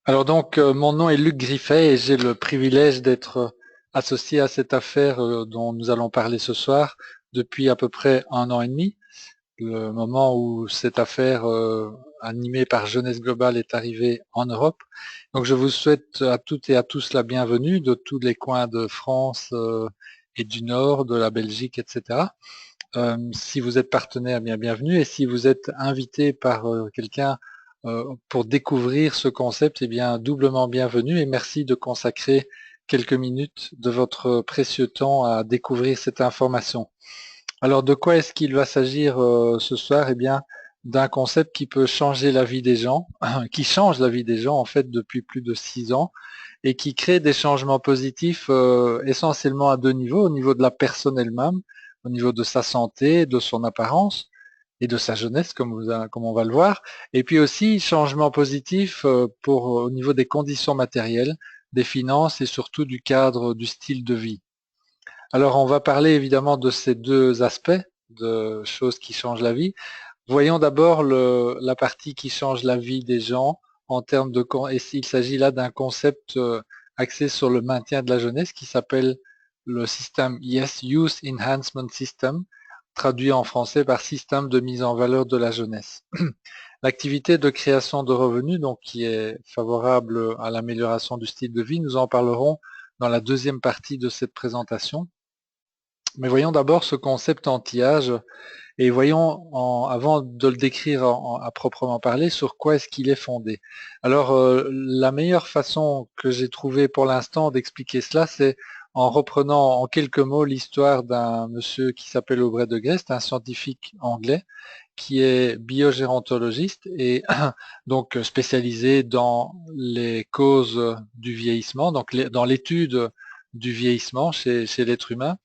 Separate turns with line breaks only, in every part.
Alors donc, mon nom est Luc Griffet et j'ai le privilège d'être associé à cette affaire dont nous allons parler ce soir depuis à peu près 1 an et demi, le moment où cette affaire animée par Jeunesse Globale est arrivée en Europe. Donc je vous souhaite à toutes et à tous la bienvenue de tous les coins de France et du Nord, de la Belgique, etc. Si vous êtes partenaire, bien bienvenue. Et si vous êtes invité par quelqu'un pour découvrir ce concept, eh bien doublement bienvenue et merci de consacrer quelques minutes de votre précieux temps à découvrir cette information. Alors de quoi est-ce qu'il va s'agir ce soir? Eh bien d'un concept qui peut changer la vie des gens, qui change la vie des gens en fait depuis plus de 6 ans et qui crée des changements positifs essentiellement à deux niveaux, au niveau de la personne elle-même, au niveau de sa santé, de son apparence et de sa jeunesse, comme on va le voir, et puis aussi changement positif au niveau des conditions matérielles, des finances et surtout du cadre du style de vie. Alors on va parler évidemment de ces deux aspects de choses qui changent la vie. Voyons d'abord la partie qui change la vie des gens en termes de et il s'agit là d'un concept axé sur le maintien de la jeunesse qui s'appelle le système Yes Youth Enhancement System, traduit en français par système de mise en valeur de la jeunesse. L'activité de création de revenus, donc qui est favorable à l'amélioration du style de vie, nous en parlerons dans la deuxième partie de cette présentation. Mais voyons d'abord ce concept anti-âge et voyons, avant de le décrire à proprement parler, sur quoi est-ce qu'il est fondé. Alors, la meilleure façon que j'ai trouvée pour l'instant d'expliquer cela, c'est en reprenant en quelques mots l'histoire d'un monsieur qui s'appelle Aubrey de Grey, c'est un scientifique anglais qui est biogérontologiste et donc spécialisé dans les causes du vieillissement, donc dans l'étude du vieillissement chez l'être humain.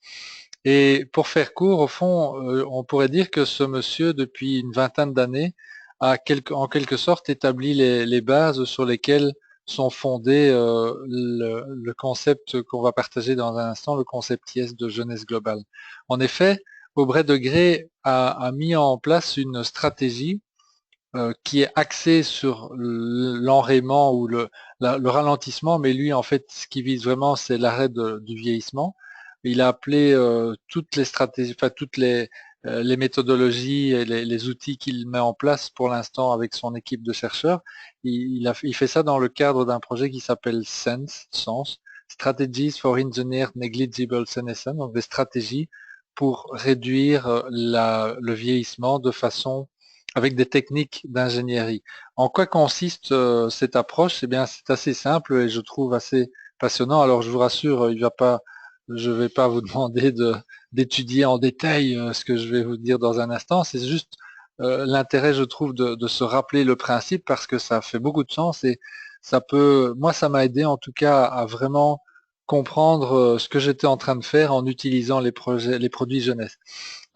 Et pour faire court, au fond, on pourrait dire que ce monsieur, depuis une vingtaine d'années, a en quelque sorte établi les bases sur lesquelles sont fondés le concept qu'on va partager dans un instant, le concept IS de jeunesse globale. En effet, Aubrey de Grey a mis en place une stratégie qui est axée sur l'enrayement ou le ralentissement, mais lui, en fait, ce qui vise vraiment, c'est l'arrêt du vieillissement. Il a appelé toutes les stratégies, enfin toutes les méthodologies et les outils qu'il met en place pour l'instant avec son équipe de chercheurs. Il fait ça dans le cadre d'un projet qui s'appelle Sens, Strategies for Engineered Negligible Senescence, donc des stratégies pour réduire le vieillissement de façon avec des techniques d'ingénierie. En quoi consiste cette approche? Eh bien, c'est assez simple et je trouve assez passionnant. Alors, je vous rassure, je vais pas vous demander d'étudier en détail ce que je vais vous dire dans un instant. C'est juste l'intérêt, je trouve, de se rappeler le principe parce que ça fait beaucoup de sens et moi, ça m'a aidé en tout cas à vraiment comprendre ce que j'étais en train de faire en utilisant les produits jeunesse.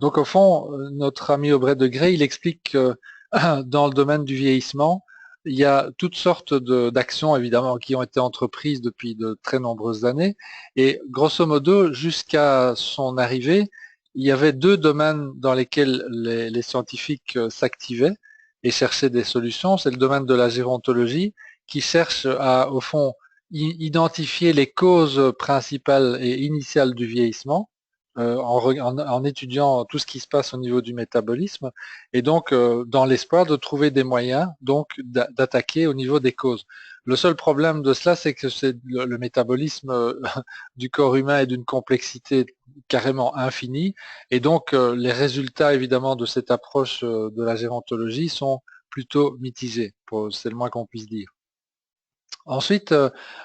Donc au fond, notre ami Aubrey de Grey, il explique que dans le domaine du vieillissement, il y a toutes sortes d'actions évidemment qui ont été entreprises depuis de très nombreuses années et grosso modo jusqu'à son arrivée, il y avait deux domaines dans lesquels les scientifiques s'activaient et cherchaient des solutions. C'est le domaine de la gérontologie qui cherche à au fond identifier les causes principales et initiales du vieillissement en étudiant tout ce qui se passe au niveau du métabolisme et donc dans l'espoir de trouver des moyens donc d'attaquer au niveau des causes. Le seul problème de cela, c'est que c'est le métabolisme du corps humain est d'une complexité carrément infinie et donc les résultats évidemment de cette approche de la gérontologie sont plutôt mitigés, c'est le moins qu'on puisse dire. Ensuite,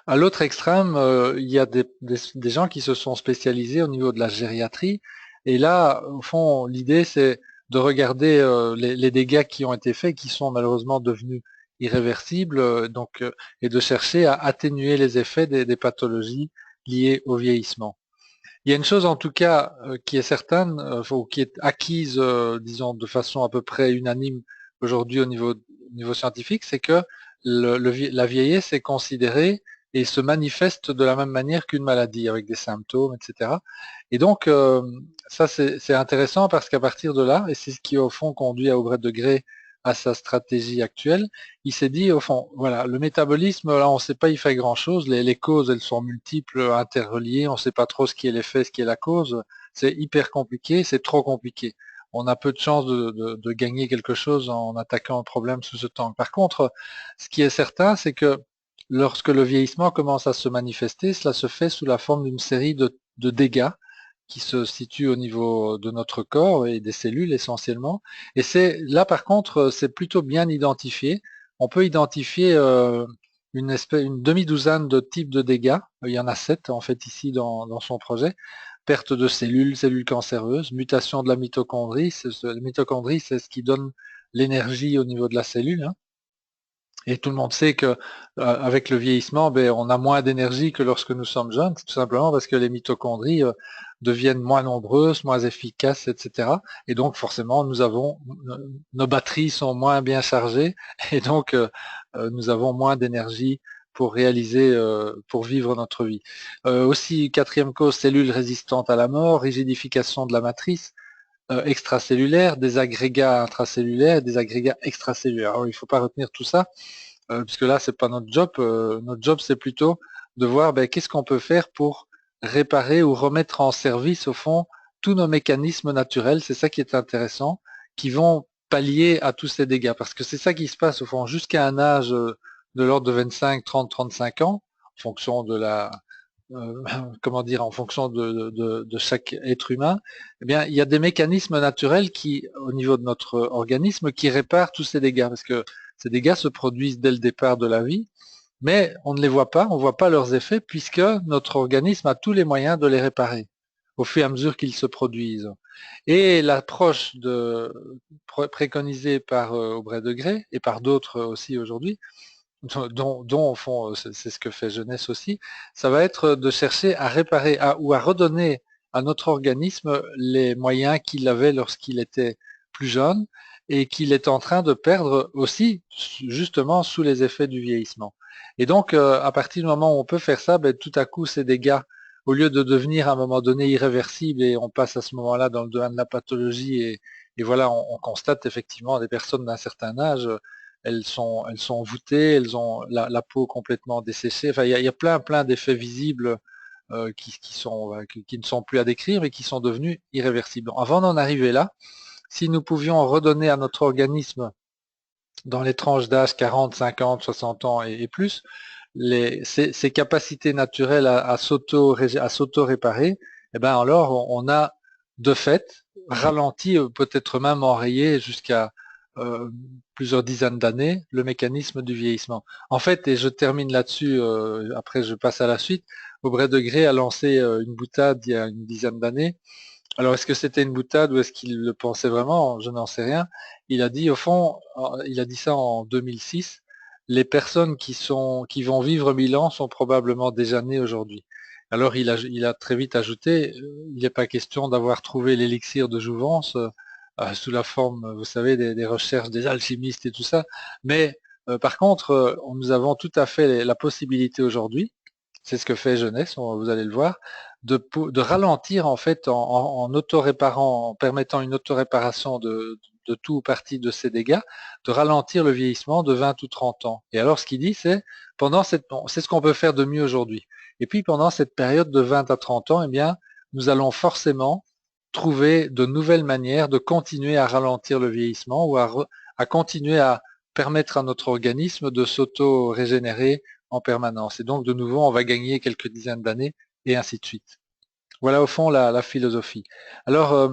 à l'autre extrême, il y a des gens qui se sont spécialisés au niveau de la gériatrie. Et là, au fond, l'idée, c'est de regarder les dégâts qui ont été faits, qui sont malheureusement devenus irréversibles, et de chercher à atténuer les effets des pathologies liées au vieillissement. Il y a une chose en tout cas qui est certaine, ou qui est acquise, disons, de façon à peu près unanime aujourd'hui au niveau scientifique, c'est que la vieillesse est considérée et se manifeste de la même manière qu'une maladie, avec des symptômes, etc. Et donc, ça c'est intéressant parce qu'à partir de là, et c'est ce qui au fond conduit à Aubrey de Grey à sa stratégie actuelle, il s'est dit au fond, voilà, le métabolisme, là on ne sait pas y faire grand-chose, les causes elles sont multiples, interreliées, on ne sait pas trop ce qui est l'effet, ce qui est la cause, c'est hyper compliqué, c'est trop compliqué. On a peu de chances de gagner quelque chose en attaquant un problème sous ce angle. Par contre, ce qui est certain, c'est que lorsque le vieillissement commence à se manifester, cela se fait sous la forme d'une série de dégâts qui se situent au niveau de notre corps et des cellules essentiellement. Et c'est là par contre, c'est plutôt bien identifié. On peut identifier une demi-douzaine de types de dégâts. Il y en a 7 en fait ici dans son projet. Perte de cellules, cellules cancéreuses, mutation de la mitochondrie. La mitochondrie, c'est ce qui donne l'énergie au niveau de la cellule, hein. Et tout le monde sait que avec le vieillissement, ben, on a moins d'énergie que lorsque nous sommes jeunes, tout simplement parce que les mitochondries deviennent moins nombreuses, moins efficaces, etc. Et donc forcément, nos batteries sont moins bien chargées, et donc nous avons moins d'énergie pour réaliser, pour vivre notre vie. Aussi, quatrième cause, cellules résistantes à la mort, rigidification de la matrice extracellulaire, des agrégats intracellulaires, des agrégats extracellulaires. Alors, il ne faut pas retenir tout ça, puisque là, c'est pas notre job. Notre job, c'est plutôt de voir ben, qu'est-ce qu'on peut faire pour réparer ou remettre en service, au fond, tous nos mécanismes naturels. C'est ça qui est intéressant, qui vont pallier à tous ces dégâts. Parce que c'est ça qui se passe, au fond, jusqu'à un âge de l'ordre de 25, 30, 35 ans, en fonction de la, comment dire, en fonction de chaque être humain, eh bien, il y a des mécanismes naturels qui, au niveau de notre organisme, qui réparent tous ces dégâts, parce que ces dégâts se produisent dès le départ de la vie, mais on ne les voit pas, on ne voit pas leurs effets, puisque notre organisme a tous les moyens de les réparer au fur et à mesure qu'ils se produisent. Et l'approche préconisée par Aubrey de Grey et par d'autres aussi aujourd'hui, dont au fond c'est ce que fait Jeunesse aussi, ça va être de chercher à réparer ou à redonner à notre organisme les moyens qu'il avait lorsqu'il était plus jeune et qu'il est en train de perdre aussi justement sous les effets du vieillissement. Et donc à partir du moment où on peut faire ça, ben, tout à coup ces dégâts, au lieu de devenir à un moment donné irréversibles et on passe à ce moment-là dans le domaine de la pathologie et voilà, on constate effectivement des personnes d'un certain âge elles sont voûtées, elles ont la peau complètement desséchée. Enfin, il y a plein d'effets visibles qui ne sont plus à décrire et qui sont devenus irréversibles. Donc, avant d'en arriver là, si nous pouvions redonner à notre organisme, dans les tranches d'âge 40, 50, 60 ans et plus, ces capacités naturelles à s'auto-réparer, eh ben alors on a de fait ralenti, peut-être même enrayé jusqu'à plusieurs dizaines d'années le mécanisme du vieillissement. En fait, et je termine là-dessus, après je passe à la suite, Aubrey de Grey a lancé une boutade il y a une dizaine d'années. Alors, est-ce que c'était une boutade ou est-ce qu'il le pensait vraiment? Je n'en sais rien. Il a dit, au fond, il a dit ça en 2006, les personnes qui vont vivre 1000 ans sont probablement déjà nées aujourd'hui. Alors, il a très vite ajouté, il n'est pas question d'avoir trouvé l'élixir de jouvence sous la forme, vous savez, des recherches des alchimistes et tout ça, mais par contre, nous avons tout à fait la possibilité aujourd'hui, c'est ce que fait Jeunesse, vous allez le voir, de ralentir en fait en auto-réparant, en permettant une auto-réparation de tout ou partie de ces dégâts, de ralentir le vieillissement de 20 ou 30 ans. Et alors ce qu'il dit, c'est c'est ce qu'on peut faire de mieux aujourd'hui. Et puis pendant cette période de 20 à 30 ans, eh bien, nous allons forcément trouver de nouvelles manières de continuer à ralentir le vieillissement ou à continuer à permettre à notre organisme de s'auto-régénérer en permanence. Et donc, de nouveau, on va gagner quelques dizaines d'années et ainsi de suite. Voilà au fond la philosophie. Alors,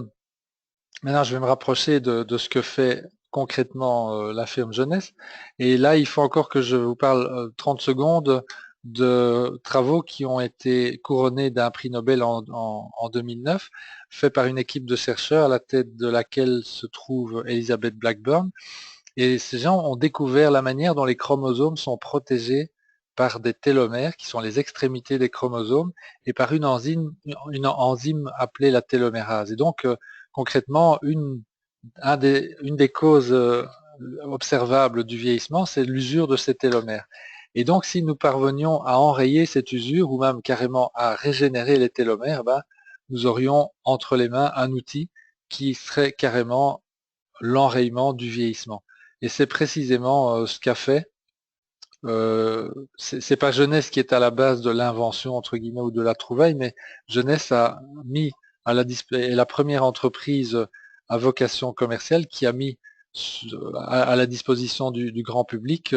maintenant, je vais me rapprocher de ce que fait concrètement la firme Jeunesse. Et là, il faut encore que je vous parle 30 secondes de travaux qui ont été couronnés d'un prix Nobel en 2009, fait par une équipe de chercheurs à la tête de laquelle se trouve Elizabeth Blackburn. Et ces gens ont découvert la manière dont les chromosomes sont protégés par des télomères, qui sont les extrémités des chromosomes, et par une enzyme appelée la télomérase. Et donc, concrètement, une des causes observables du vieillissement, c'est l'usure de ces télomères. Et donc, si nous parvenions à enrayer cette usure, ou même carrément à régénérer les télomères, ben, nous aurions entre les mains un outil qui serait carrément l'enrayement du vieillissement. et c'est précisément ce qu'a fait. C'est pas Jeunesse qui est à la base de l'invention entre guillemets ou de la trouvaille, mais Jeunesse a mis à la première entreprise à vocation commerciale qui a mis à la disposition du grand public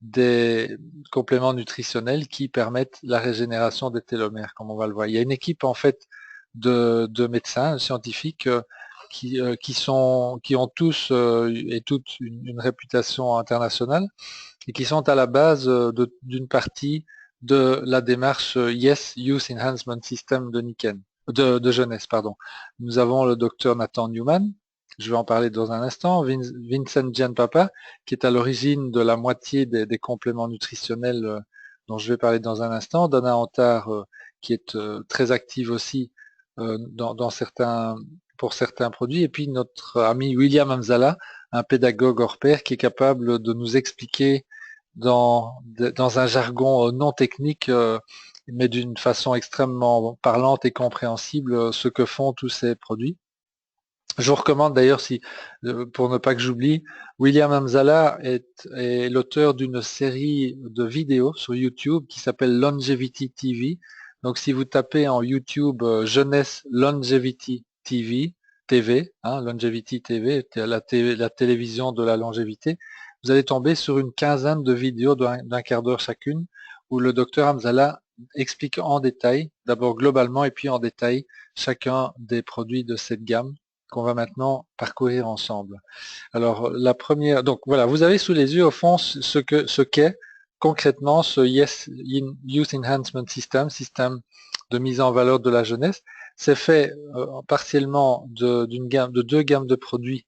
des compléments nutritionnels qui permettent la régénération des télomères, comme on va le voir. Il y a une équipe en fait de médecins scientifiques qui ont tous et toutes une réputation internationale et qui sont à la base d'une partie de la démarche Yes Youth Enhancement System de Niken, de Jeunesse, pardon. Nous avons le docteur Nathan Newman, je vais en parler dans un instant, Vincent Gianpapa, qui est à l'origine de la moitié des compléments nutritionnels dont je vais parler dans un instant, Dana Antar, qui est très active aussi pour certains produits, et puis notre ami William Hamzala, un pédagogue hors pair qui est capable de nous expliquer dans un jargon non technique, mais d'une façon extrêmement parlante et compréhensible, ce que font tous ces produits. Je vous recommande d'ailleurs, pour ne pas que j'oublie, William Hamzala est l'auteur d'une série de vidéos sur YouTube qui s'appelle Longevity TV. Donc si vous tapez en YouTube Jeunesse Longevity TV, Longevity TV, la télévision de la longévité, vous allez tomber sur une quinzaine de vidéos d'un quart d'heure chacune où le docteur Hamzala explique en détail, d'abord globalement et puis en détail, chacun des produits de cette gamme qu'on va maintenant parcourir ensemble. Alors la première, donc voilà, vous avez sous les yeux au fond ce qu'est concrètement ce Youth Enhancement système de mise en valeur de la jeunesse. C'est fait partiellement de deux gammes de produits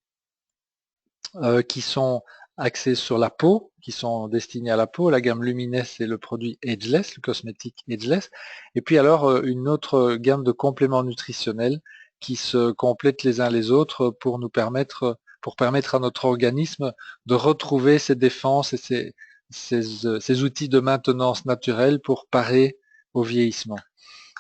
qui sont axés sur la peau, qui sont destinés à la peau. La gamme Lumines, c'est le produit Ageless, le cosmétique Ageless. Et puis alors une autre gamme de compléments nutritionnels qui se complètent les uns les autres pour permettre à notre organisme de retrouver ses défenses et ses outils de maintenance naturelle pour parer au vieillissement.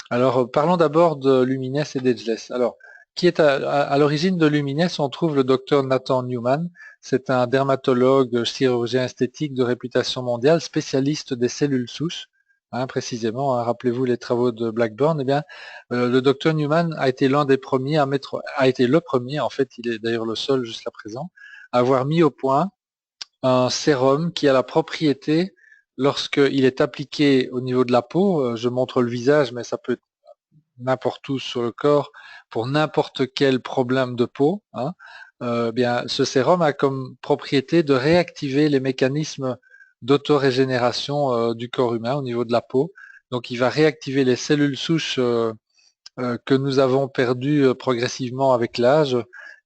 Alors parlons d'abord de Lumines et d'Ageless. Alors, qui est à l'origine de Lumines? On trouve le docteur Nathan Newman. C'est un dermatologue chirurgien esthétique de réputation mondiale, spécialiste des cellules souches. Précisément, rappelez-vous les travaux de Blackburn. Eh bien, le docteur Newman a été l'un des premiers a été le premier, en fait, il est d'ailleurs le seul jusqu'à présent, à avoir mis au point un sérum qui a la propriété, lorsqu'il est appliqué au niveau de la peau, je montre le visage, mais ça peut être n'importe où sur le corps, pour n'importe quel problème de peau, bien, ce sérum a comme propriété de réactiver les mécanismes d'autorégénération du corps humain au niveau de la peau. Donc il va réactiver les cellules souches que nous avons perdues progressivement avec l'âge,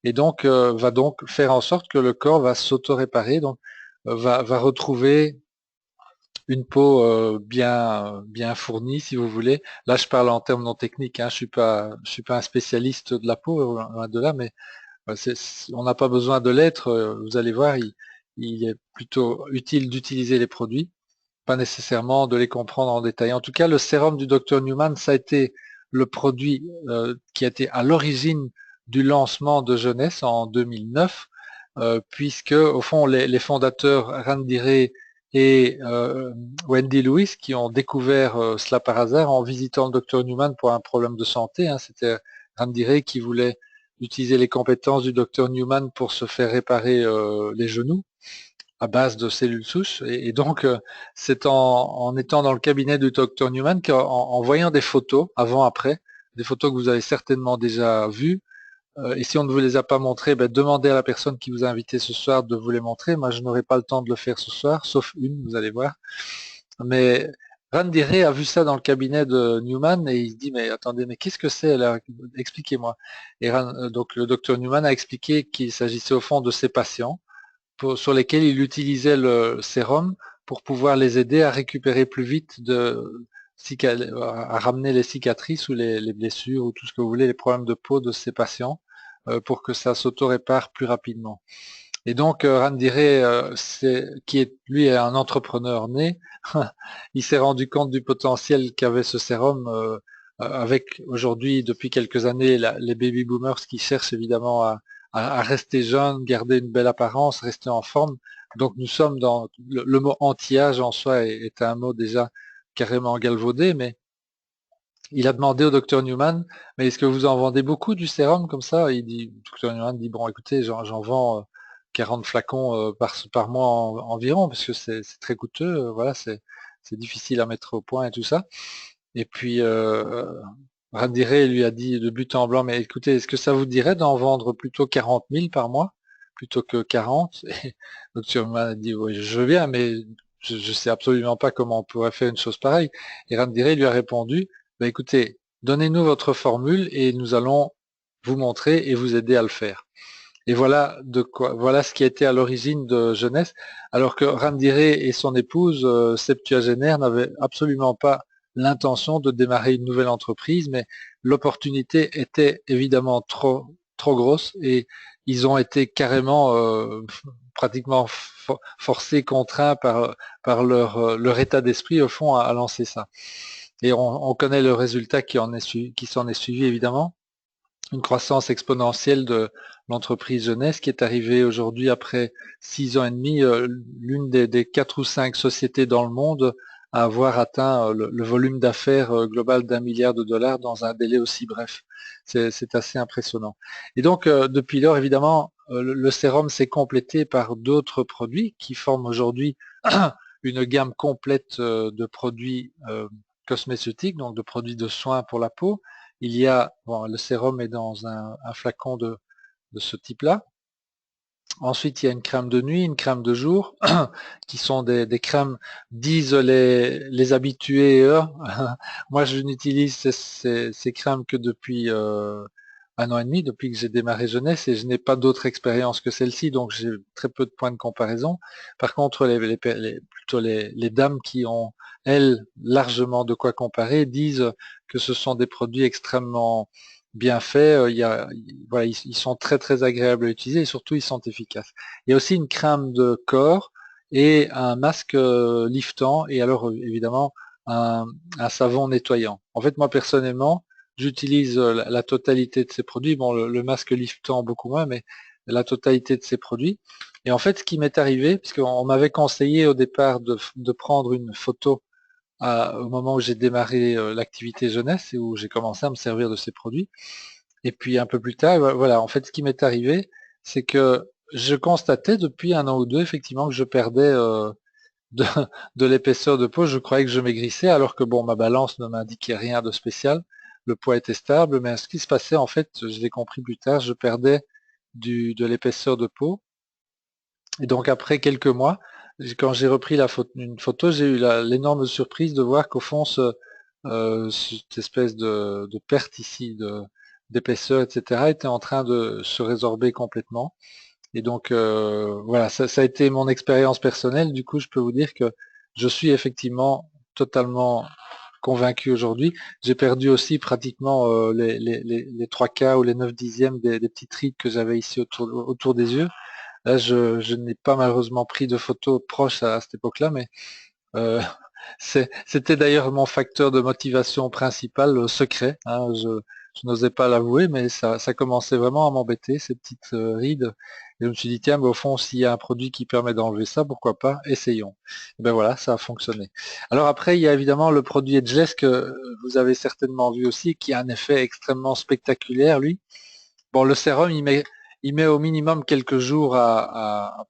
et donc va donc faire en sorte que le corps va s'auto-réparer, donc va retrouver une peau bien fournie, si vous voulez. Là, je parle en termes non techniques, je suis pas un spécialiste de la peau, loin de là, mais on n'a pas besoin de l'être. Vous allez voir, il est plutôt utile d'utiliser les produits, pas nécessairement de les comprendre en détail. En tout cas, le sérum du Dr Newman, ça a été le produit qui a été à l'origine du lancement de Jeunesse en 2009, puisque au fond les fondateurs Randy Ray et Wendy Lewis, qui ont découvert cela par hasard en visitant le Dr Newman pour un problème de santé. C'était Randy Ray qui voulait utiliser les compétences du Dr Newman pour se faire réparer les genoux à base de cellules souches. Et donc, c'est en étant dans le cabinet du Dr Newman qu'en voyant des photos, avant-après, des photos que vous avez certainement déjà vues, et si on ne vous les a pas montrées, demandez à la personne qui vous a invité ce soir de vous les montrer. Moi, je n'aurai pas le temps de le faire ce soir, sauf une, vous allez voir. Mais Randy Ray a vu ça dans le cabinet de Newman et il se dit, mais attendez, mais qu'est-ce que c'est là? Expliquez-moi. Et donc le docteur Newman a expliqué qu'il s'agissait au fond de ses patients sur lesquels il utilisait le sérum pour pouvoir les aider à récupérer plus vite, à ramener les cicatrices ou les blessures ou tout ce que vous voulez, les problèmes de peau de ces patients, pour que ça s'auto-répare plus rapidement. Et donc Randy Ray, qui est lui un entrepreneur né, il s'est rendu compte du potentiel qu'avait ce sérum, avec aujourd'hui depuis quelques années les baby boomers qui cherchent évidemment à à rester jeune, garder une belle apparence, rester en forme. Donc nous sommes dans le mot anti-âge en soi est un mot déjà carrément galvaudé, mais il a demandé au docteur Newman, mais est-ce que vous en vendez beaucoup du sérum comme ça? Il dit, docteur Newman dit, bon, écoutez, j'en vends 40 flacons par mois environ, parce que c'est très coûteux, voilà, c'est difficile à mettre au point et tout ça. Et puis, Randiré lui a dit de but en blanc, mais écoutez, est-ce que ça vous dirait d'en vendre plutôt 40 000 par mois, plutôt que 40? Et docteur Newman a dit, oui, je veux bien, mais je sais absolument pas comment on pourrait faire une chose pareille. Et Randiré lui a répondu, bah, écoutez, donnez-nous votre formule et nous allons vous montrer et vous aider à le faire. Et voilà voilà ce qui a été à l'origine de Jeunesse, alors que Randiré et son épouse septuagénaire n'avaient absolument pas l'intention de démarrer une nouvelle entreprise, mais l'opportunité était évidemment trop grosse et ils ont été carrément pratiquement forcés, contraints par leur état d'esprit au fond à lancer ça. Et on connaît le résultat qui s'en est suivi évidemment, une croissance exponentielle de l'entreprise Jeunesse qui est arrivée aujourd'hui après 6 ans et demi, l'une des 4 ou 5 sociétés dans le monde à avoir atteint le volume d'affaires global d'1 milliard de dollars dans un délai aussi bref. C'est assez impressionnant. Et donc depuis lors, évidemment, le sérum s'est complété par d'autres produits qui forment aujourd'hui une gamme complète de produits cosmétiques, donc de produits de soins pour la peau. Il y a, bon, le sérum est dans un flacon de ce type-là. Ensuite, il y a une crème de nuit, une crème de jour, qui sont des crèmes, disent les habitués. Moi, je n'utilise ces crèmes que depuis 1 an et demi, depuis que j'ai démarré Jeunesse, et je n'ai pas d'autre expérience que celle-ci, donc j'ai très peu de points de comparaison. Par contre, plutôt les dames qui ont, elles, largement de quoi comparer, disent que ce sont des produits extrêmement bien faits, voilà, ils sont très agréables à utiliser et surtout ils sont efficaces. Il y a aussi une crème de corps et un masque liftant et alors évidemment un savon nettoyant. En fait, moi personnellement, j'utilise la totalité de ces produits, bon le masque liftant beaucoup moins, mais la totalité de ces produits. Et en fait, ce qui m'est arrivé, puisqu'on m'avait conseillé au départ de prendre une photo au moment où j'ai démarré l'activité jeunesse et où j'ai commencé à me servir de ces produits. Et puis un peu plus tard, voilà, en fait, ce qui m'est arrivé, c'est que je constatais depuis 1 an ou 2, effectivement, que je perdais de, de l'épaisseur de peau. Je croyais que je maigrissais, alors que bon, ma balance ne m'indiquait rien de spécial. Le poids était stable, mais ce qui se passait, en fait, je l'ai compris plus tard, je perdais de l'épaisseur de peau. Et donc après quelques mois, quand j'ai repris une photo, j'ai eu l'énorme surprise de voir qu'au fond, cette espèce de perte ici d'épaisseur, etc., était en train de se résorber complètement. Et donc voilà, ça a été mon expérience personnelle. Du coup, je peux vous dire que je suis effectivement totalement convaincu aujourd'hui. J'ai perdu aussi pratiquement les 3 quarts ou les 9/10 des petites rides que j'avais ici autour des yeux. Là, je n'ai pas malheureusement pris de photos proches à cette époque-là, mais euh, c'était d'ailleurs mon facteur de motivation principal, secret, hein. Je n'osais pas l'avouer, mais ça commençait vraiment à m'embêter, ces petites rides. Et je me suis dit, tiens, mais au fond, s'il y a un produit qui permet d'enlever ça, pourquoi pas, essayons. Et ben voilà, ça a fonctionné. Alors après, il y a évidemment le produit Edgeless que vous avez certainement vu aussi, qui a un effet extrêmement spectaculaire, lui. Bon, le sérum, il met au minimum quelques jours à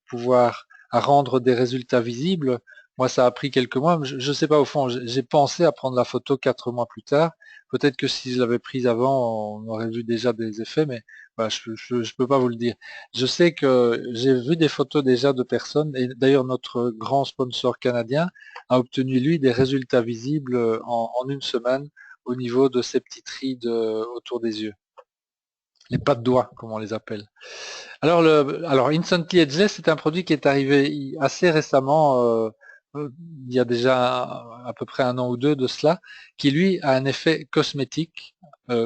rendre des résultats visibles. Moi, ça a pris quelques mois. Je ne sais pas, au fond, j'ai pensé à prendre la photo 4 mois plus tard. Peut-être que si je l'avais prise avant, on aurait vu déjà des effets, mais voilà, je peux pas vous le dire. Je sais que j'ai vu des photos déjà de personnes, et d'ailleurs notre grand sponsor canadien a obtenu, lui, des résultats visibles en 1 semaine au niveau de ces petites rides autour des yeux. Les pas de doigts, comme on les appelle. Alors Instantly Edgeless, c'est un produit qui est arrivé assez récemment, il y a déjà à peu près 1 an ou 2 de cela, qui lui a un effet cosmétique,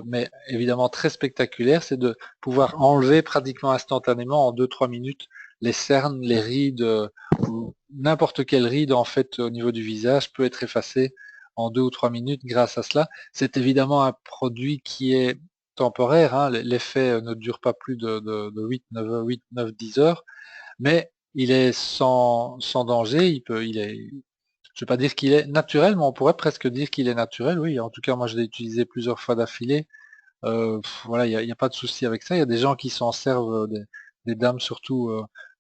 mais évidemment très spectaculaire, c'est de pouvoir enlever pratiquement instantanément en 2-3 minutes les cernes, les rides, ou n'importe quelle ride en fait au niveau du visage peut être effacée en 2 ou 3 minutes grâce à cela. C'est évidemment un produit qui est temporaire, hein, l'effet ne dure pas plus de 8, 9, 10 heures, mais il est sans danger, je ne vais pas dire qu'il est naturel, mais on pourrait presque dire qu'il est naturel, oui. En tout cas, moi, je l'ai utilisé plusieurs fois d'affilée. Voilà, il y a pas de souci avec ça. Il y a des gens qui s'en servent, des dames surtout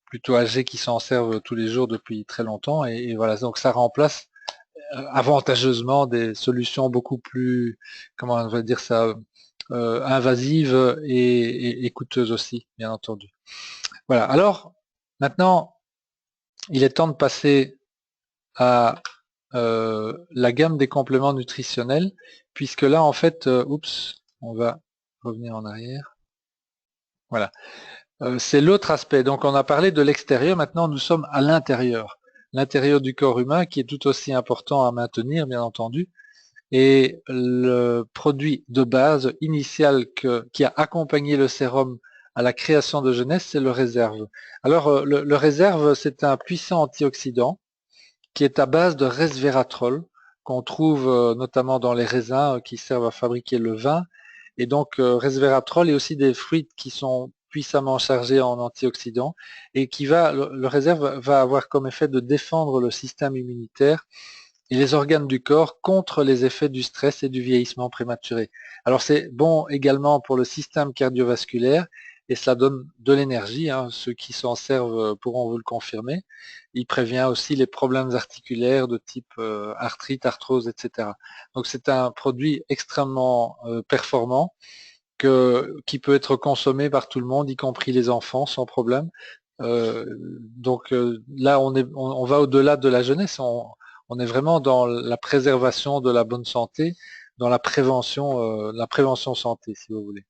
plutôt âgées qui s'en servent tous les jours depuis très longtemps. Et voilà, donc ça remplace avantageusement des solutions beaucoup plus, comment on va dire ça, invasives et coûteuses aussi, bien entendu. Voilà, alors maintenant, il est temps de passer à la gamme des compléments nutritionnels, puisque là, en fait, oups, on va revenir en arrière. Voilà, c'est l'autre aspect. Donc, on a parlé de l'extérieur, maintenant nous sommes à l'intérieur. L'intérieur du corps humain, qui est tout aussi important à maintenir, bien entendu. Et le produit de base initial qui a accompagné le sérum à la création de jeunesse, c'est le réserve. Alors, le réserve, c'est un puissant antioxydant qui est à base de resveratrol, qu'on trouve notamment dans les raisins qui servent à fabriquer le vin. Et donc, resveratrol et aussi des fruits qui sont puissamment chargés en antioxydants et le réserve va avoir comme effet de défendre le système immunitaire et les organes du corps contre les effets du stress et du vieillissement prématuré. Alors c'est bon également pour le système cardiovasculaire et cela donne de l'énergie, hein, ceux qui s'en servent pourront vous le confirmer. Il prévient aussi les problèmes articulaires de type arthrite, arthrose, etc. Donc c'est un produit extrêmement performant qui peut être consommé par tout le monde, y compris les enfants, sans problème. Donc là, on va au-delà de la jeunesse, on est vraiment dans la préservation de la bonne santé, dans la prévention santé, si vous voulez.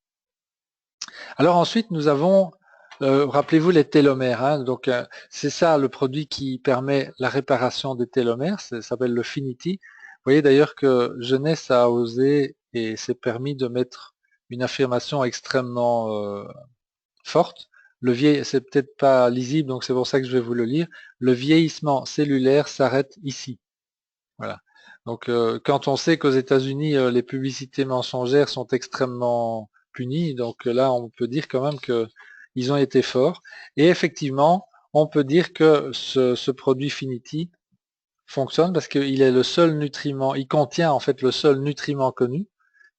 Alors ensuite, nous avons, rappelez-vous les télomères, hein, donc c'est ça le produit qui permet la réparation des télomères, ça s'appelle le Finity. Vous voyez d'ailleurs que Jeunesse a osé et s'est permis de mettre une affirmation extrêmement forte. C'est peut-être pas lisible, donc c'est pour ça que je vais vous le lire. Le vieillissement cellulaire s'arrête ici. Voilà. Donc, quand on sait qu'aux États-Unis, les publicités mensongères sont extrêmement punies, donc là, on peut dire quand même qu'ils ont été forts. Et effectivement, on peut dire que ce produit Finity fonctionne parce qu'il est le seul nutriment, il contient en fait le seul nutriment connu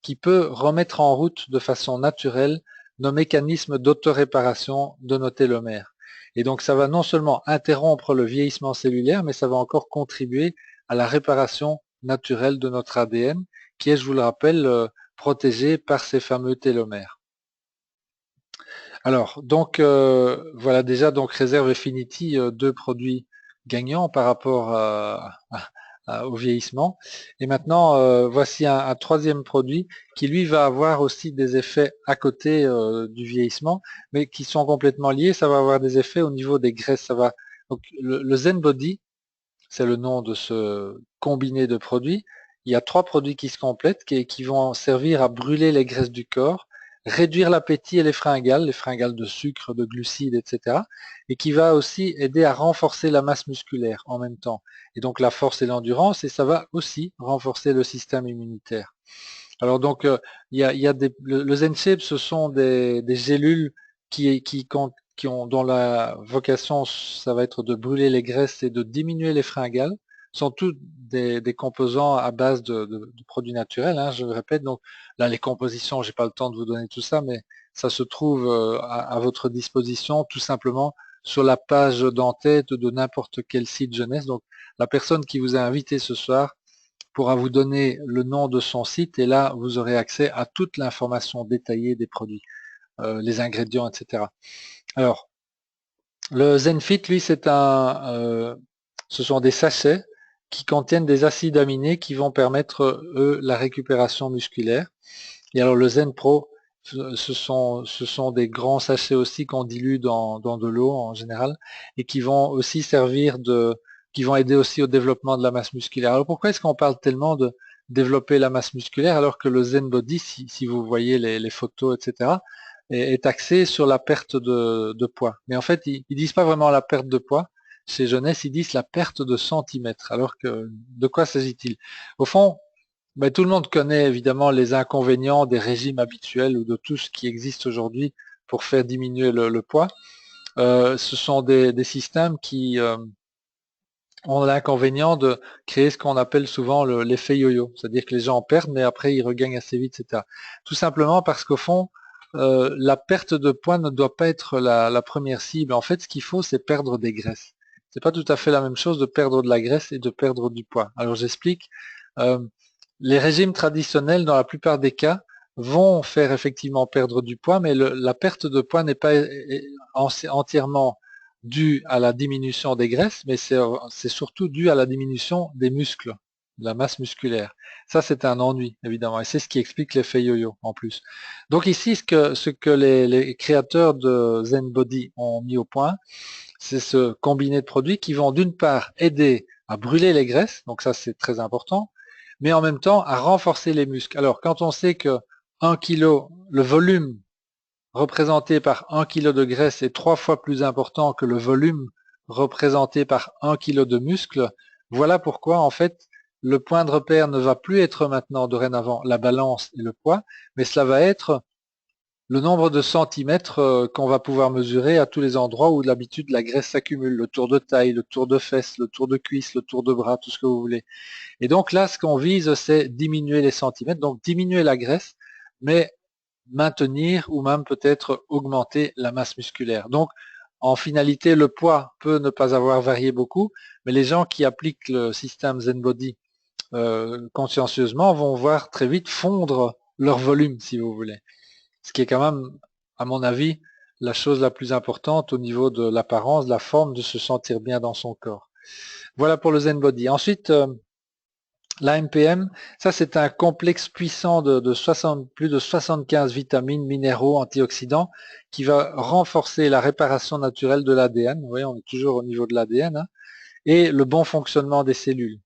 qui peut remettre en route de façon naturelle nos mécanismes d'autoréparation de nos télomères. Et donc ça va non seulement interrompre le vieillissement cellulaire, mais ça va encore contribuer à la réparation naturelle de notre ADN, qui est, je vous le rappelle, protégé par ces fameux télomères. Alors, donc voilà déjà donc Reserve Affinity, deux produits gagnants par rapport au vieillissement. Et maintenant, voici un troisième produit qui lui va avoir aussi des effets à côté du vieillissement, mais qui sont complètement liés. Ça va avoir des effets au niveau des graisses. Donc, le Zen Body, c'est le nom de ce combiné de produits. Il y a trois produits qui se complètent, qui vont servir à brûler les graisses du corps, réduire l'appétit et les fringales de sucre, de glucides, etc. Et qui va aussi aider à renforcer la masse musculaire en même temps. Et donc la force et l'endurance, et ça va aussi renforcer le système immunitaire. Alors donc, le ZenShape, ce sont des gélules dont la vocation, ça va être de brûler les graisses et de diminuer les fringales. Ce sont tous des composants à base de produits naturels, hein, je le répète. Donc là, les compositions, j'ai pas le temps de vous donner tout ça, mais ça se trouve à votre disposition tout simplement sur la page d'en-tête de n'importe quel site jeunesse. Donc la personne qui vous a invité ce soir pourra vous donner le nom de son site et là, vous aurez accès à toute l'information détaillée des produits, les ingrédients, etc. Alors, le ZenFit, lui, ce sont des sachets qui contiennent des acides aminés qui vont permettre, eux, la récupération musculaire. Et alors, le Zen Pro, ce sont des grands sachets aussi qu'on dilue dans de l'eau en général et qui vont aussi qui vont aider aussi au développement de la masse musculaire. Alors pourquoi est-ce qu'on parle tellement de développer la masse musculaire alors que le Zen Body, si vous voyez les photos, etc., est axé sur la perte de poids. Mais en fait, ils disent pas vraiment la perte de poids. Chez Jeunesse, ils disent la perte de centimètres. Alors que de quoi s'agit-il? Au fond, Ben, tout le monde connaît évidemment les inconvénients des régimes habituels ou de tout ce qui existe aujourd'hui pour faire diminuer le poids. Ce sont des systèmes qui ont l'inconvénient de créer ce qu'on appelle souvent l'effet yo-yo, c'est-à-dire que les gens en perdent, mais après ils regagnent assez vite, etc. Tout simplement parce qu'au fond, la perte de poids ne doit pas être la première cible. En fait, ce qu'il faut, c'est perdre des graisses. C'est pas tout à fait la même chose de perdre de la graisse et de perdre du poids. Alors j'explique. Euh, les régimes traditionnels, dans la plupart des cas, vont faire effectivement perdre du poids, mais la perte de poids n'est pas entièrement due à la diminution des graisses, mais c'est surtout dû à la diminution des muscles, de la masse musculaire. Ça, c'est un ennui, évidemment, et c'est ce qui explique l'effet yo-yo en plus. Donc ici, ce que les créateurs de Zen Body ont mis au point, c'est ce combiné de produits qui vont d'une part aider à brûler les graisses, donc ça c'est très important, mais en même temps à renforcer les muscles. Alors quand on sait que 1 kg, le volume représenté par 1 kg de graisse est 3 fois plus important que le volume représenté par 1 kg de muscle, voilà pourquoi en fait le point de repère ne va plus être maintenant dorénavant la balance et le poids, mais cela va être le nombre de centimètres qu'on va pouvoir mesurer à tous les endroits où d'habitude la graisse s'accumule, le tour de taille, le tour de fesse, le tour de cuisse, le tour de bras, tout ce que vous voulez. Et donc là, ce qu'on vise, c'est diminuer les centimètres, donc diminuer la graisse, mais maintenir ou même peut-être augmenter la masse musculaire. Donc, en finalité, le poids peut ne pas avoir varié beaucoup, mais les gens qui appliquent le système ZenBody consciencieusement vont voir très vite fondre leur volume, si vous voulez. Ce qui est quand même, à mon avis, la chose la plus importante au niveau de l'apparence, de la forme, de se sentir bien dans son corps. Voilà pour le Zen Body. Ensuite, l'AMPM, ça c'est un complexe puissant de 60, plus de 75 vitamines, minéraux, antioxydants, qui va renforcer la réparation naturelle de l'ADN. Vous voyez, on est toujours au niveau de l'ADN, hein, et le bon fonctionnement des cellules.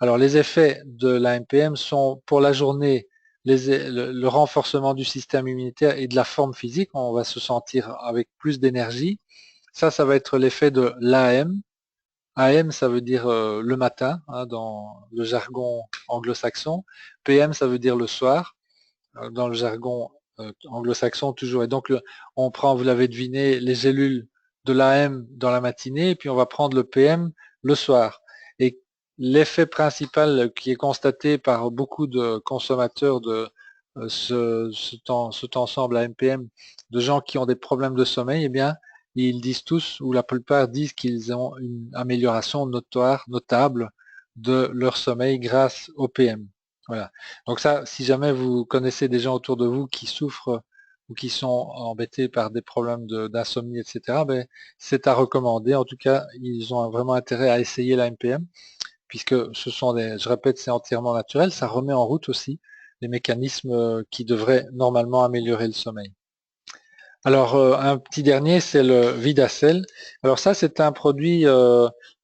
Alors les effets de l'AMPM sont pour la journée le renforcement du système immunitaire et de la forme physique, on va se sentir avec plus d'énergie. Ça va être l'effet de l'AM. AM, ça veut dire le matin, hein, dans le jargon anglo-saxon. PM, ça veut dire le soir, dans le jargon anglo-saxon toujours. Et donc, on prend, vous l'avez deviné, les gélules de l'AM dans la matinée, et puis on va prendre le PM le soir. Et l'effet principal qui est constaté par beaucoup de consommateurs de cet ensemble AMPM, de gens qui ont des problèmes de sommeil, eh bien, ils disent tous, ou la plupart disent qu'ils ont une amélioration notoire, notable de leur sommeil grâce au PM. Voilà. Donc ça, si jamais vous connaissez des gens autour de vous qui souffrent ou qui sont embêtés par des problèmes d'insomnie, etc., ben, c'est à recommander. En tout cas, ils ont vraiment intérêt à essayer la MPM, puisque ce sont des, je répète, c'est entièrement naturel. Ça remet en route aussi les mécanismes qui devraient normalement améliorer le sommeil. Alors, un petit dernier, c'est le Vidacel. Alors ça, c'est un produit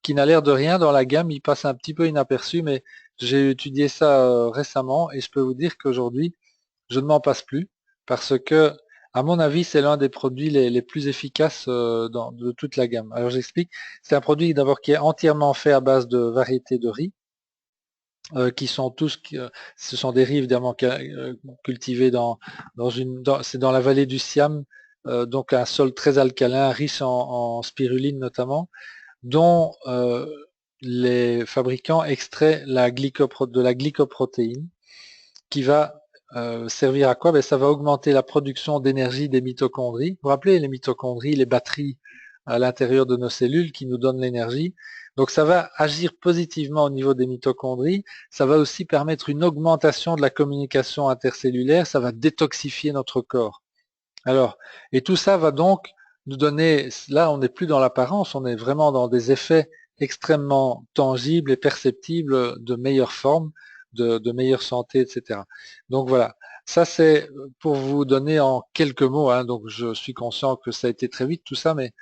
qui n'a l'air de rien dans la gamme. Il passe un petit peu inaperçu, mais j'ai étudié ça récemment et je peux vous dire qu'aujourd'hui, je ne m'en passe plus parce que, à mon avis, c'est l'un des produits les plus efficaces de toute la gamme. Alors, j'explique. C'est un produit d'abord qui est entièrement fait à base de variétés de riz, qui sont tous, ce sont des riz évidemment cultivés c'est dans la vallée du Siam, donc un sol très alcalin, riche en spiruline notamment, dont les fabricants extraient de la glycoprotéine qui va servir à quoi? Ben, ça va augmenter la production d'énergie des mitochondries. Vous vous rappelez les mitochondries, les batteries à l'intérieur de nos cellules qui nous donnent l'énergie. Donc ça va agir positivement au niveau des mitochondries. Ça va aussi permettre une augmentation de la communication intercellulaire. Ça va détoxifier notre corps. Alors, et tout ça va donc nous donner, là on n'est plus dans l'apparence, on est vraiment dans des effets extrêmement tangibles et perceptibles de meilleure forme, de meilleure santé, etc. Donc voilà, ça c'est pour vous donner en quelques mots, hein, donc je suis conscient que ça a été très vite tout ça, mais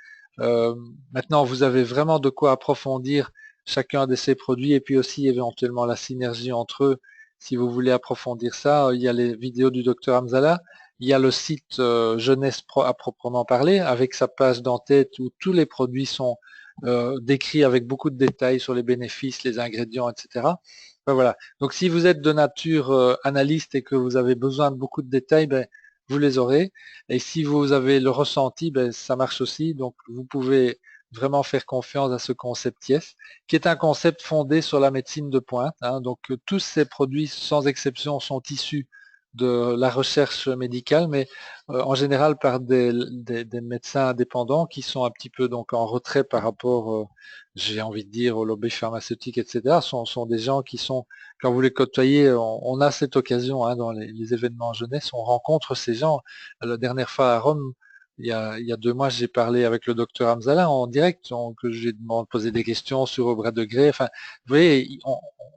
maintenant vous avez vraiment de quoi approfondir chacun de ces produits et puis aussi éventuellement la synergie entre eux. Si vous voulez approfondir ça, il y a les vidéos du docteur Hamzala. Il y a le site Jeunesse à proprement parler, avec sa page d'en-tête où tous les produits sont décrits avec beaucoup de détails sur les bénéfices, les ingrédients, etc. Ben voilà. Donc si vous êtes de nature analyste et que vous avez besoin de beaucoup de détails, ben, vous les aurez. Et si vous avez le ressenti, ben, ça marche aussi. Donc vous pouvez vraiment faire confiance à ce concept YES, qui est un concept fondé sur la médecine de pointe, hein. Donc tous ces produits, sans exception, sont issus de la recherche médicale, mais en général par des médecins indépendants qui sont un petit peu donc en retrait par rapport, j'ai envie de dire, au lobby pharmaceutique, etc. Sont des gens qui sont, quand vous les côtoyez, on a cette occasion, hein, dans les événements en jeunesse, on rencontre ces gens. La dernière fois à Rome, il y a 2 mois, j'ai parlé avec le docteur Hamzala en direct, que j'ai posé des questions sur au bras de gré. Enfin, vous voyez,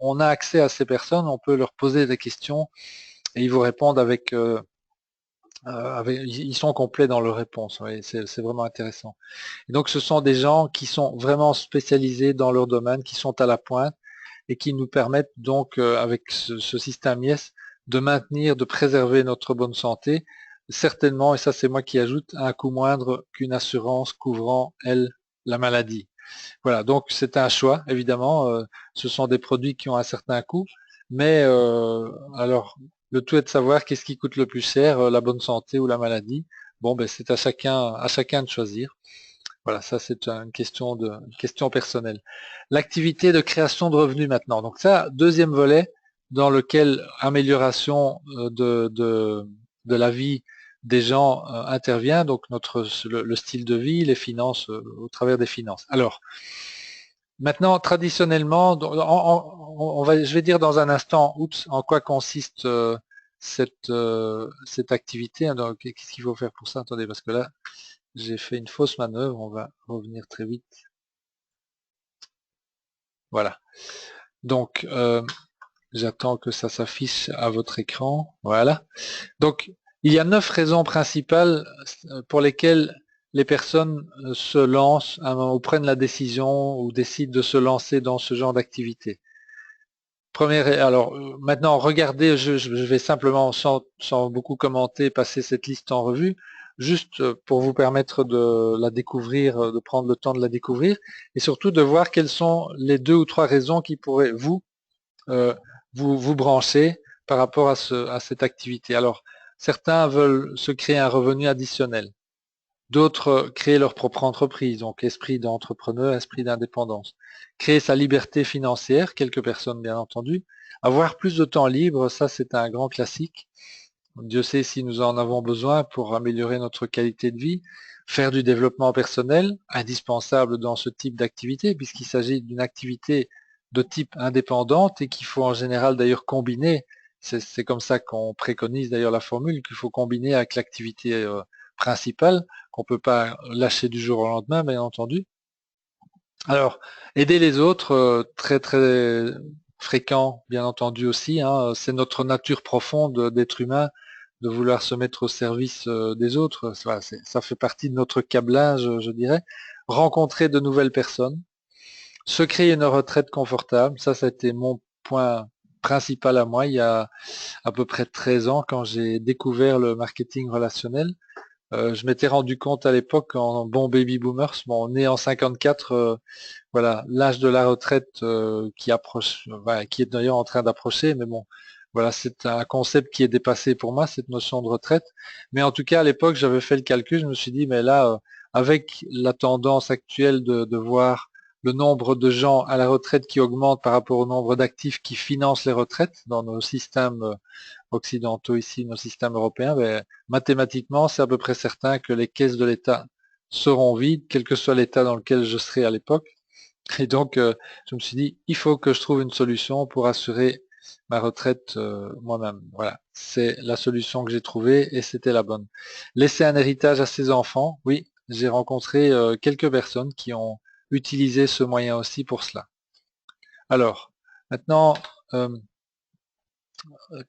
on a accès à ces personnes, on peut leur poser des questions et ils vous répondent ils sont complets dans leurs réponses. Oui, c'est vraiment intéressant. Et donc, ce sont des gens qui sont vraiment spécialisés dans leur domaine, qui sont à la pointe et qui nous permettent donc, avec ce système YES, de maintenir, de préserver notre bonne santé, certainement, et ça c'est moi qui ajoute, à un coût moindre qu'une assurance couvrant, elle, la maladie. Voilà, donc c'est un choix, évidemment. Ce sont des produits qui ont un certain coût, mais alors le tout est de savoir qu'est-ce qui coûte le plus cher, la bonne santé ou la maladie. Bon, ben c'est à chacun de choisir. Voilà, ça c'est une question personnelle. L'activité de création de revenus maintenant. Donc ça, deuxième volet dans lequel amélioration de la vie des gens intervient. Donc le style de vie, les finances au travers des finances. Alors maintenant, traditionnellement, je vais dire dans un instant, en quoi consiste cette activité, hein. Donc qu'est-ce qu'il faut faire pour ça? Attendez, parce que là, j'ai fait une fausse manœuvre, on va revenir très vite. Voilà. Donc, j'attends que ça s'affiche à votre écran. Voilà. Donc, il y a 9 raisons principales pour lesquelles les personnes se lancent ou prennent la décision ou décident de se lancer dans ce genre d'activité. Alors maintenant, regardez, je vais simplement, sans beaucoup commenter, passer cette liste en revue, juste pour vous permettre de la découvrir, de prendre le temps de la découvrir, et surtout de voir quelles sont les 2 ou 3 raisons qui pourraient euh, vous brancher par rapport à cette activité. Alors, certains veulent se créer un revenu additionnel. D'autres créer leur propre entreprise, donc esprit d'entrepreneur, esprit d'indépendance. Créer sa liberté financière, quelques personnes bien entendu. Avoir plus de temps libre, ça c'est un grand classique. Dieu sait si nous en avons besoin pour améliorer notre qualité de vie. Faire du développement personnel, indispensable dans ce type d'activité, puisqu'il s'agit d'une activité de type indépendante et qu'il faut en général d'ailleurs combiner. C'est comme ça qu'on préconise d'ailleurs la formule, qu'il faut combiner avec l'activité principale, qu'on peut pas lâcher du jour au lendemain, bien entendu. Alors, aider les autres, très très fréquent, bien entendu aussi, hein, c'est notre nature profonde d'être humain de vouloir se mettre au service des autres. Ça fait partie de notre câblage, je dirais. Rencontrer de nouvelles personnes, se créer une retraite confortable, ça a été mon point principal à moi il y a à peu près 13 ans quand j'ai découvert le marketing relationnel. Je m'étais rendu compte à l'époque, en bon baby boomers, bon, né en 54, voilà, l'âge de la retraite qui approche, voilà, qui est d'ailleurs en train d'approcher, mais bon, voilà, c'est un concept qui est dépassé pour moi, cette notion de retraite. Mais en tout cas, à l'époque, j'avais fait le calcul, je me suis dit, mais là, avec la tendance actuelle de voir le nombre de gens à la retraite qui augmente par rapport au nombre d'actifs qui financent les retraites dans nos systèmes occidentaux ici, nos systèmes européens, ben, mathématiquement, c'est à peu près certain que les caisses de l'État seront vides, quel que soit l'État dans lequel je serai à l'époque. Et donc, je me suis dit, il faut que je trouve une solution pour assurer ma retraite moi-même. Voilà, c'est la solution que j'ai trouvée et c'était la bonne. Laisser un héritage à ses enfants, oui, j'ai rencontré quelques personnes qui ont utilisé ce moyen aussi pour cela. Alors, maintenant,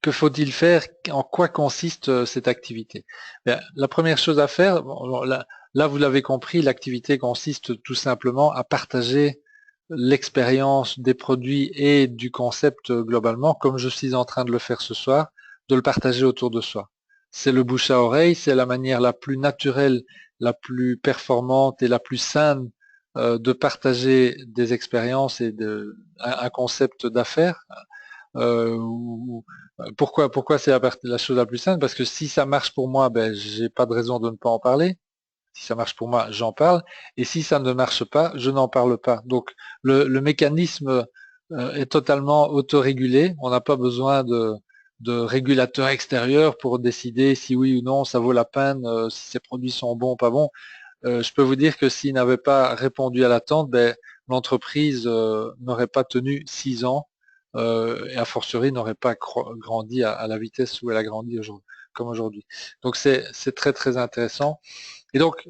que faut-il faire? En quoi consiste cette activité? Bien, la première chose à faire, bon, là vous l'avez compris, l'activité consiste tout simplement à partager l'expérience des produits et du concept globalement, comme je suis en train de le faire ce soir, de le partager autour de soi. C'est le bouche à oreille, c'est la manière la plus naturelle, la plus performante et la plus saine de partager des expériences et un concept d'affaires. Pourquoi c'est la chose la plus simple? Parce que si ça marche pour moi, ben j'ai pas de raison de ne pas en parler. Si ça marche pour moi, j'en parle. Et si ça ne marche pas, je n'en parle pas. Donc le mécanisme est totalement autorégulé. On n'a pas besoin de régulateurs extérieurs pour décider si oui ou non ça vaut la peine, si ces produits sont bons ou pas bons. Je peux vous dire que s'ils n'avaient pas répondu à l'attente, ben, l'entreprise n'aurait pas tenu 6 ans et a fortiori n'aurait pas grandi à la vitesse où elle a grandi aujourd'hui, comme aujourd'hui. Donc c'est très très intéressant. Et donc,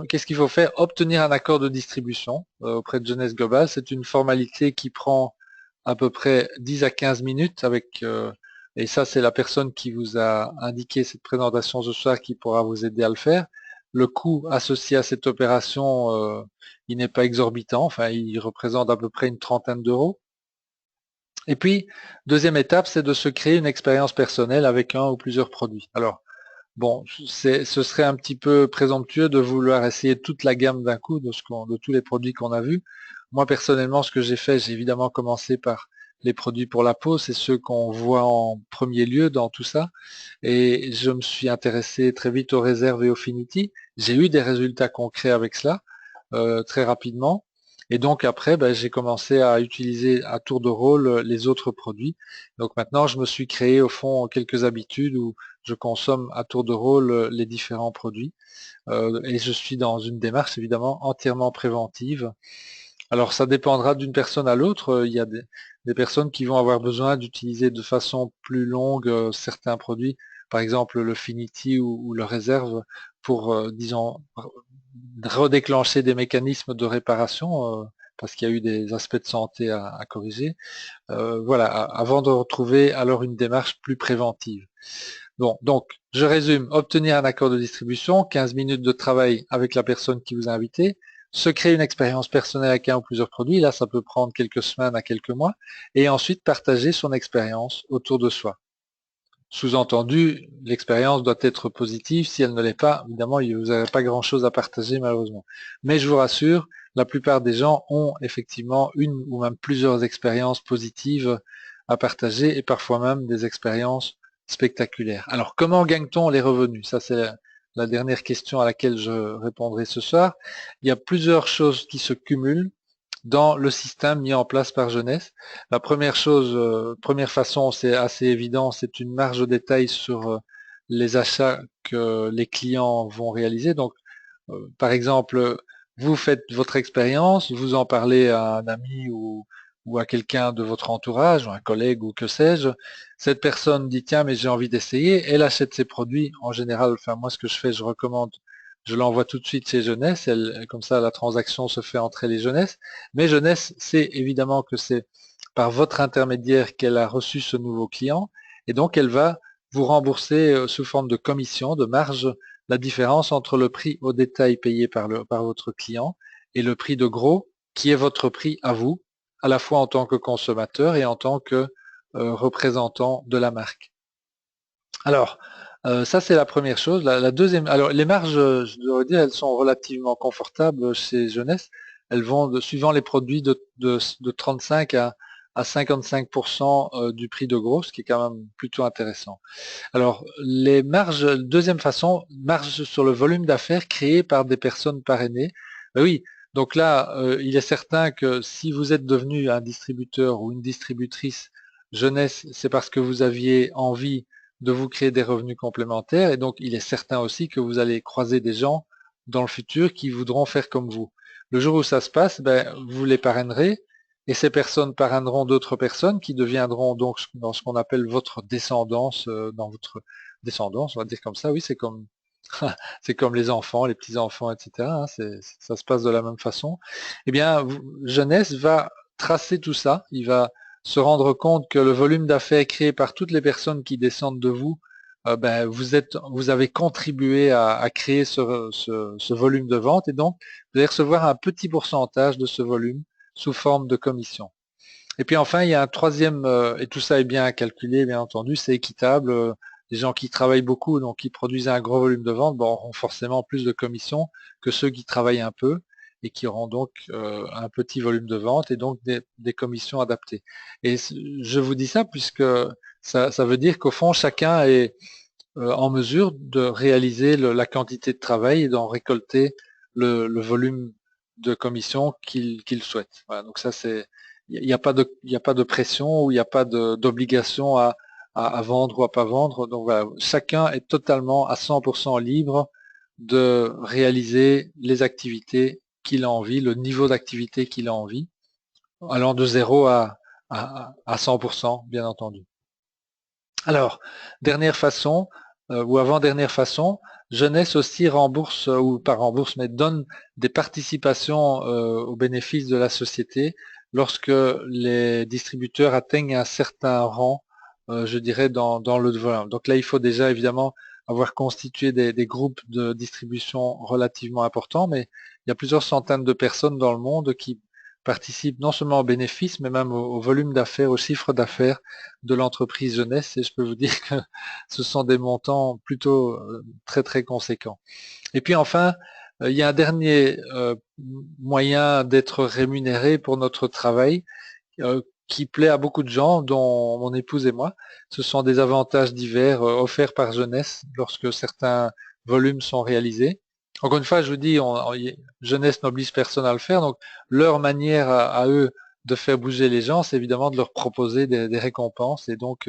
qu'est-ce qu'il faut faire? Obtenir un accord de distribution auprès de Jeunesse Globale. C'est une formalité qui prend à peu près 10 à 15 minutes et ça, c'est la personne qui vous a indiqué cette présentation ce soir qui pourra vous aider à le faire. Le coût associé à cette opération, il n'est pas exorbitant. Enfin, il représente à peu près une trentaine d'euros. Et puis, deuxième étape, c'est de se créer une expérience personnelle avec un ou plusieurs produits. Alors, bon, ce serait un petit peu présomptueux de vouloir essayer toute la gamme d'un coup de tous les produits qu'on a vus. Moi, personnellement, ce que j'ai fait, j'ai évidemment commencé par les produits pour la peau, c'est ceux qu'on voit en premier lieu dans tout ça. Et je me suis intéressé très vite aux réserves et aux Finity. J'ai eu des résultats concrets avec cela, très rapidement. Et donc après, ben, j'ai commencé à utiliser à tour de rôle les autres produits. Donc maintenant, je me suis créé au fond quelques habitudes où je consomme à tour de rôle les différents produits. Et je suis dans une démarche évidemment entièrement préventive. Alors ça dépendra d'une personne à l'autre. Il y a des personnes qui vont avoir besoin d'utiliser de façon plus longue certains produits, par exemple le Finity ou le Réserve, pour, disons, redéclencher des mécanismes de réparation, parce qu'il y a eu des aspects de santé à corriger. Voilà, avant de retrouver alors une démarche plus préventive. Bon, donc, je résume, obtenir un accord de distribution, 15 minutes de travail avec la personne qui vous a invité, se créer une expérience personnelle avec un ou plusieurs produits, là ça peut prendre quelques semaines à quelques mois, et ensuite partager son expérience autour de soi. Sous-entendu, l'expérience doit être positive, si elle ne l'est pas, évidemment, vous n'avez pas grand-chose à partager malheureusement. Mais je vous rassure, la plupart des gens ont effectivement une ou même plusieurs expériences positives à partager et parfois même des expériences spectaculaires. Alors, comment gagne-t-on les revenus? Ça, c'est la dernière question à laquelle je répondrai ce soir. Il y a plusieurs choses qui se cumulent dans le système mis en place par Jeunesse. La première chose, première façon, c'est assez évident, c'est une marge de détail sur les achats que les clients vont réaliser. Donc, par exemple, vous faites votre expérience, vous en parlez à un ami ou à quelqu'un de votre entourage, ou un collègue ou que sais-je. Cette personne dit tiens mais j'ai envie d'essayer, elle achète ses produits. En général, enfin moi ce que je fais, je recommande, je l'envoie tout de suite chez Jeunesse, comme ça la transaction se fait entre les Jeunesse. Mais Jeunesse sait évidemment que c'est par votre intermédiaire qu'elle a reçu ce nouveau client et donc elle va vous rembourser sous forme de commission, de marge, la différence entre le prix au détail payé par votre client et le prix de gros qui est votre prix à vous, à la fois en tant que consommateur et en tant que représentant de la marque. Alors, ça c'est la première chose. La deuxième, alors les marges, je dois dire, elles sont relativement confortables chez Jeunesse. Elles vont, suivant les produits, de 35 à 55% du prix de gros, ce qui est quand même plutôt intéressant. Alors, les marges, deuxième façon, marge sur le volume d'affaires créé par des personnes parrainées. Ben oui, donc là, il est certain que si vous êtes devenu un distributeur ou une distributrice Jeunesse, c'est parce que vous aviez envie de vous créer des revenus complémentaires et donc il est certain aussi que vous allez croiser des gens dans le futur qui voudront faire comme vous. Le jour où ça se passe, ben, vous les parrainerez et ces personnes parraineront d'autres personnes qui deviendront donc dans ce qu'on appelle votre descendance, dans votre descendance, on va dire comme ça, oui, c'est comme c'est comme les enfants, les petits-enfants, etc. Ça se passe de la même façon. Eh bien, Jeunesse va tracer tout ça, il va se rendre compte que le volume d'affaires créé par toutes les personnes qui descendent de vous, ben, vous avez contribué à créer ce volume de vente et donc vous allez recevoir un petit pourcentage de ce volume sous forme de commission. Et puis enfin, il y a un troisième, et tout ça est bien calculé, bien entendu, c'est équitable. Les gens qui travaillent beaucoup, donc qui produisent un gros volume de vente, bon, auront forcément plus de commissions que ceux qui travaillent un peu. et qui auront donc un petit volume de vente et donc des commissions adaptées. Et je vous dis ça puisque ça veut dire qu'au fond, chacun est en mesure de réaliser la quantité de travail et d'en récolter le volume de commission qu'il souhaite. Voilà, donc ça, il n'y a pas de pression ou il n'y a pas d'obligation à vendre ou à pas vendre. Donc voilà, chacun est totalement à 100% libre de réaliser les activités qu'il a envie, le niveau d'activité qu'il a envie, allant de 0 à 100%, bien entendu. Alors, dernière façon, ou avant-dernière façon, Jeunesse aussi rembourse, ou pas rembourse, mais donne des participations aux bénéfices de la société lorsque les distributeurs atteignent un certain rang, je dirais, dans le volume. Donc là, il faut déjà évidemment avoir constitué des groupes de distribution relativement importants, mais il y a plusieurs centaines de personnes dans le monde qui participent non seulement aux bénéfices, mais même au volume d'affaires, au chiffre d'affaires de l'entreprise Jeunesse, et je peux vous dire que ce sont des montants plutôt très très conséquents. Et puis enfin, il y a un dernier moyen d'être rémunéré pour notre travail qui plaît à beaucoup de gens, dont mon épouse et moi. Ce sont des avantages divers offerts par Jeunesse lorsque certains volumes sont réalisés. Encore une fois, je vous dis, Jeunesse n'oblige personne à le faire, donc leur manière à eux de faire bouger les gens, c'est évidemment de leur proposer des récompenses. Et donc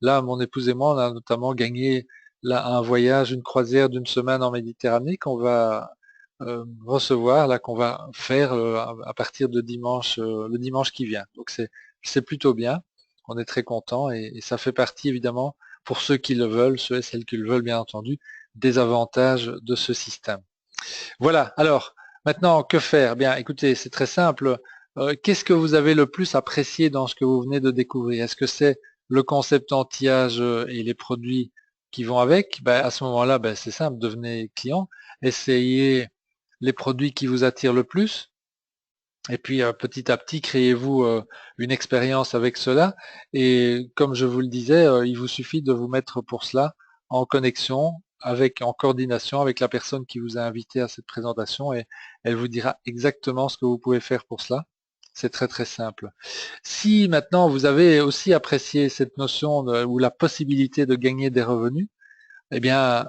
là, mon épouse et moi, on a notamment gagné là, un voyage, une croisière d'une semaine en Méditerranée qu'on va recevoir, là qu'on va faire à partir de dimanche, le dimanche qui vient. Donc c'est plutôt bien, on est très content et ça fait partie évidemment pour ceux qui le veulent, ceux et celles qui le veulent bien entendu, des avantages de ce système. Voilà, alors maintenant que faire? Bien écoutez, c'est très simple. Qu'est-ce que vous avez le plus apprécié dans ce que vous venez de découvrir? Est-ce que c'est le concept anti-âge et les produits qui vont avec? Ben, à ce moment-là, ben, c'est simple, devenez client, essayez les produits qui vous attirent le plus, et puis petit à petit, créez-vous une expérience avec cela. Et comme je vous le disais, il vous suffit de vous mettre pour cela en connexion, en coordination avec la personne qui vous a invité à cette présentation et elle vous dira exactement ce que vous pouvez faire pour cela. C'est très très simple. Si maintenant vous avez aussi apprécié cette notion ou la possibilité de gagner des revenus, eh bien,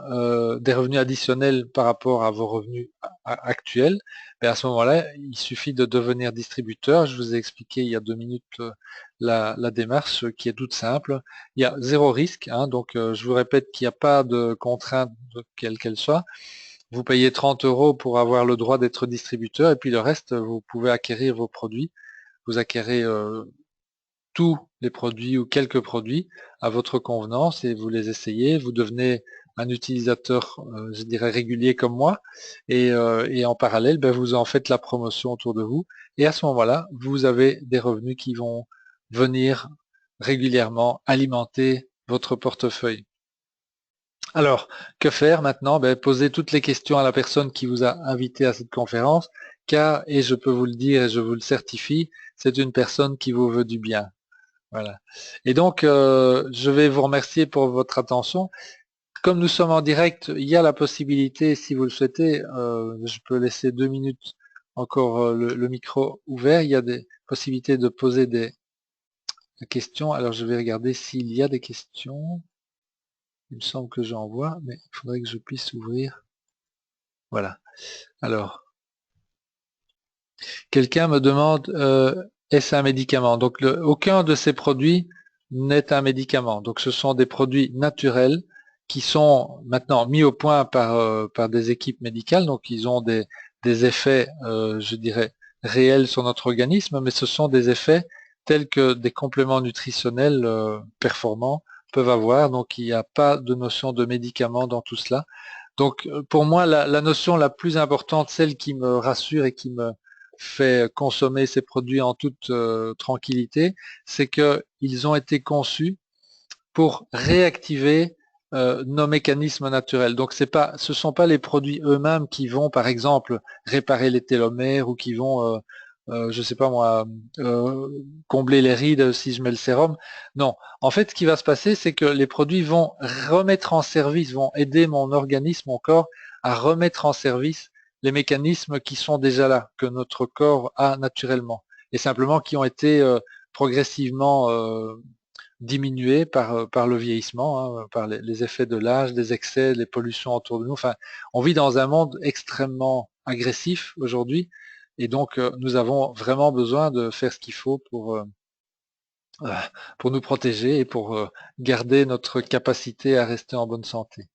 des revenus additionnels par rapport à vos revenus actuels, à ce moment-là, il suffit de devenir distributeur. Je vous ai expliqué il y a 2 minutes la démarche qui est toute simple. Il y a zéro risque, hein, donc je vous répète qu'il n'y a pas de contrainte quelle qu'elle soit. Vous payez 30 € pour avoir le droit d'être distributeur et puis le reste, vous pouvez acquérir vos produits. Vous acquérez tous les produits ou quelques produits à votre convenance et vous les essayez, vous devenez un utilisateur, je dirais, régulier comme moi et en parallèle, ben, vous en faites la promotion autour de vous et à ce moment-là, vous avez des revenus qui vont venir régulièrement alimenter votre portefeuille. Alors, que faire maintenant? Ben, posez toutes les questions à la personne qui vous a invité à cette conférence, car, et je peux vous le dire et je vous le certifie, c'est une personne qui vous veut du bien. Voilà. Et donc, je vais vous remercier pour votre attention. Comme nous sommes en direct, il y a la possibilité, si vous le souhaitez, je peux laisser 2 minutes encore le micro ouvert. Il y a des possibilités de poser des questions. Alors, je vais regarder s'il y a des questions. Il me semble que j'en vois, mais il faudrait que je puisse ouvrir. Voilà. Alors, quelqu'un me demande, est-ce un médicament? Donc, aucun de ces produits n'est un médicament. Donc, ce sont des produits naturels qui sont maintenant mis au point par des équipes médicales. Donc, ils ont des effets, je dirais, réels sur notre organisme, mais ce sont des effets tels que des compléments nutritionnels performants peuvent avoir. Donc, il n'y a pas de notion de médicament dans tout cela. Donc, pour moi, la notion la plus importante, celle qui me rassure et qui me fait consommer ces produits en toute tranquillité, c'est qu'ils ont été conçus pour réactiver nos mécanismes naturels. Donc ce sont pas les produits eux-mêmes qui vont, par exemple, réparer les télomères ou qui vont, je sais pas moi, combler les rides si je mets le sérum. Non, en fait, ce qui va se passer, c'est que les produits vont remettre en service, vont aider mon organisme, mon corps, à remettre en service les mécanismes qui sont déjà là, que notre corps a naturellement, et simplement qui ont été progressivement diminués par le vieillissement, hein, par les effets de l'âge, des excès, les pollutions autour de nous. Enfin, on vit dans un monde extrêmement agressif aujourd'hui, et donc nous avons vraiment besoin de faire ce qu'il faut euh, pour nous protéger et pour garder notre capacité à rester en bonne santé.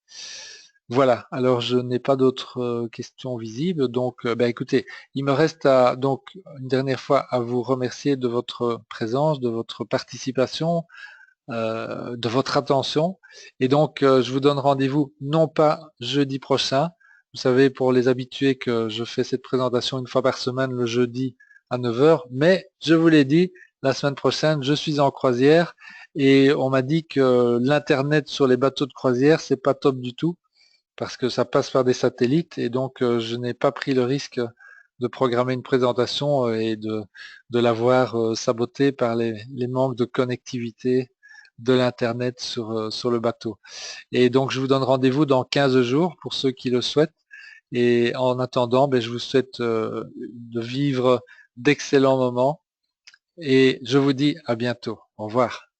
Voilà, alors je n'ai pas d'autres questions visibles, donc ben, écoutez, il me reste donc une dernière fois à vous remercier de votre présence, de votre participation, de votre attention. Et donc, je vous donne rendez-vous non pas jeudi prochain. Vous savez, pour les habitués, que je fais cette présentation une fois par semaine le jeudi à 9 heures. Mais je vous l'ai dit, la semaine prochaine, je suis en croisière et on m'a dit que l'internet sur les bateaux de croisière, c'est pas top du tout parce que ça passe par des satellites et donc je n'ai pas pris le risque de programmer une présentation et de l'avoir sabotée par les manques de connectivité de l'Internet sur le bateau. Et donc, je vous donne rendez-vous dans 15 jours pour ceux qui le souhaitent. Et en attendant, ben, je vous souhaite de vivre d'excellents moments et je vous dis à bientôt. Au revoir.